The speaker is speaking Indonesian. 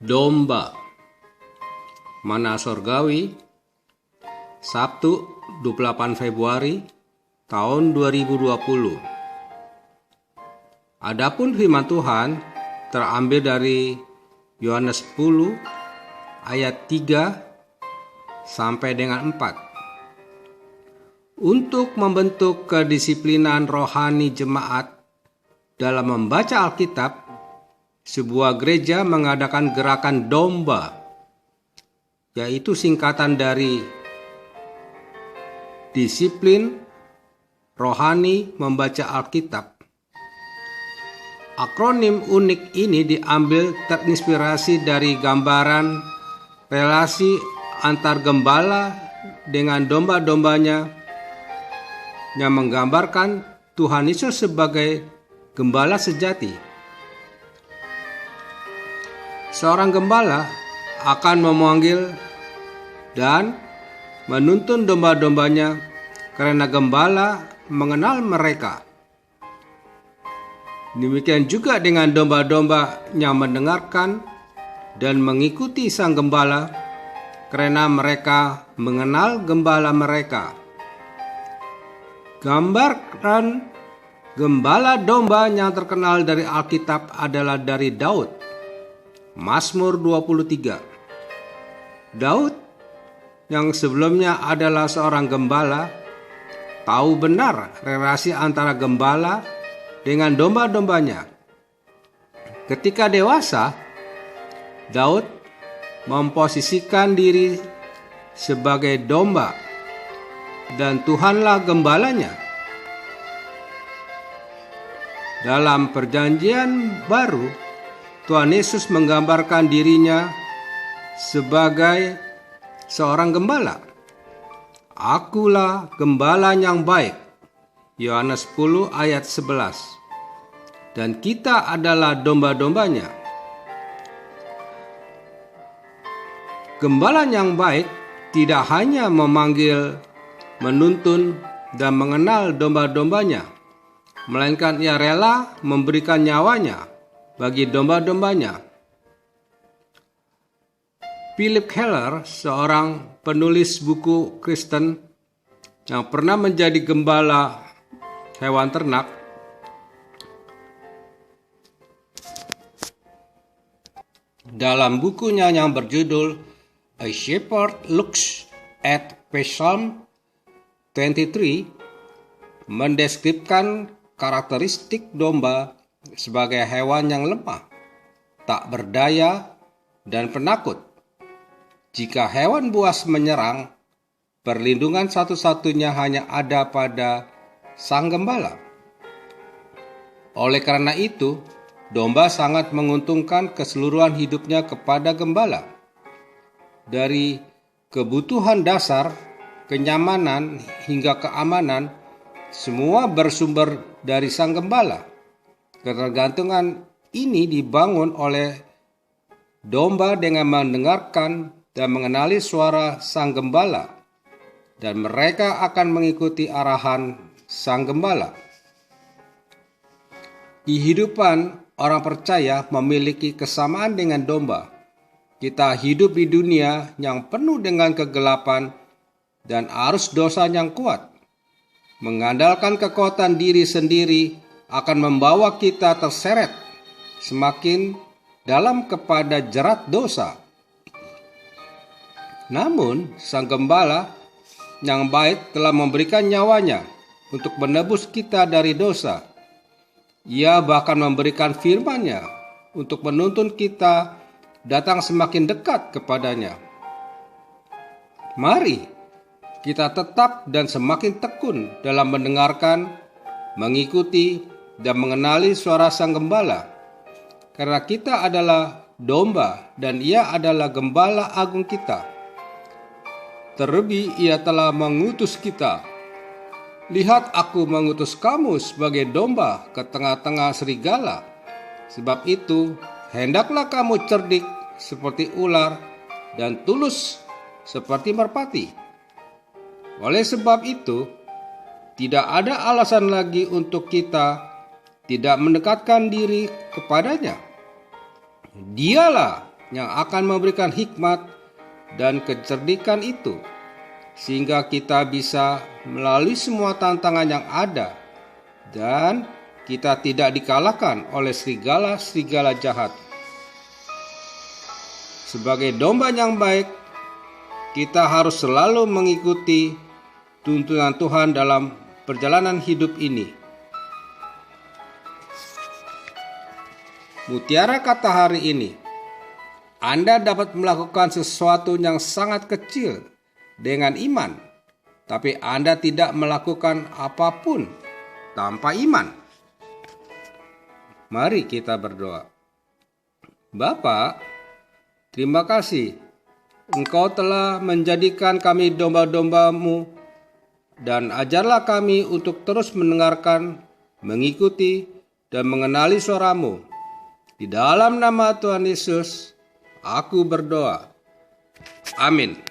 Domba. Mana Sorgawi, Sabtu 28 Februari tahun 2020. Adapun firman Tuhan terambil dari Yohanes 10 ayat 3 sampai dengan 4. Untuk membentuk kedisiplinan rohani jemaat dalam membaca Alkitab, sebuah gereja mengadakan gerakan domba, yaitu singkatan dari disiplin rohani membaca Alkitab. Akronim unik ini diambil terinspirasi dari gambaran relasi antar gembala dengan domba-dombanya yang menggambarkan Tuhan Yesus sebagai gembala sejati. Seorang gembala akan memanggil dan menuntun domba-dombanya karena gembala mengenal mereka. Demikian juga dengan domba-domba yang mendengarkan dan mengikuti sang gembala karena mereka mengenal gembala mereka. Gambaran gembala domba yang terkenal dari Alkitab adalah dari Daud. Mazmur 23. Daud yang sebelumnya adalah seorang gembala tahu benar relasi antara gembala dengan domba-dombanya. Ketika dewasa, Daud memposisikan diri sebagai domba dan Tuhanlah gembalanya. Dalam Perjanjian Baru, Tuhan Yesus menggambarkan dirinya sebagai seorang gembala. Akulah gembala yang baik. Yohanes 10 ayat 11. Dan kita adalah domba-dombanya. Gembala yang baik tidak hanya memanggil, menuntun, dan mengenal domba-dombanya, melainkan ia rela memberikan nyawanya bagi domba-dombanya. Philip Keller, seorang penulis buku Kristen yang pernah menjadi gembala hewan ternak, dalam bukunya yang berjudul A Shepherd Looks at Psalm 23 mendeskripsikan karakteristik domba sebagai hewan yang lemah, tak berdaya, dan penakut. Jika hewan buas menyerang, perlindungan satu-satunya hanya ada pada sang gembala. Oleh karena itu, domba sangat menguntungkan keseluruhan hidupnya kepada gembala. Dari kebutuhan dasar, kenyamanan, hingga keamanan, semua bersumber dari sang gembala. Ketergantungan ini dibangun oleh domba dengan mendengarkan dan mengenali suara sang gembala, dan mereka akan mengikuti arahan sang gembala. Kehidupan orang percaya memiliki kesamaan dengan domba. Kita hidup di dunia yang penuh dengan kegelapan dan arus dosa yang kuat. Mengandalkan kekuatan diri sendiri akan membawa kita terseret semakin dalam kepada jerat dosa. Namun, sang gembala yang baik telah memberikan nyawanya untuk menebus kita dari dosa. Ia bahkan memberikan firman-Nya untuk menuntun kita datang semakin dekat kepadanya. Mari kita tetap dan semakin tekun dalam mendengarkan, mengikuti, dan mengenali suara sang gembala, karena kita adalah domba dan ia adalah gembala agung kita. Terlebih ia telah mengutus kita. Lihat, aku mengutus kamu sebagai domba ke tengah-tengah serigala. Sebab itu, hendaklah kamu cerdik seperti ular dan tulus seperti merpati. Oleh sebab itu, tidak ada alasan lagi untuk kita tidak mendekatkan diri kepadanya. Dialah yang akan memberikan hikmat dan kecerdikan itu, sehingga kita bisa melalui semua tantangan yang ada dan kita tidak dikalahkan oleh serigala-serigala jahat. Sebagai domba yang baik, kita harus selalu mengikuti tuntunan Tuhan dalam perjalanan hidup ini. Mutiara kata hari ini, Anda dapat melakukan sesuatu yang sangat kecil dengan iman, tapi Anda tidak melakukan apapun tanpa iman. Mari kita berdoa. Bapa, terima kasih. Engkau telah menjadikan kami domba-domba-Mu, dan ajarlah kami untuk terus mendengarkan, mengikuti, dan mengenali suara-Mu. Di dalam nama Tuhan Yesus, aku berdoa. Amin.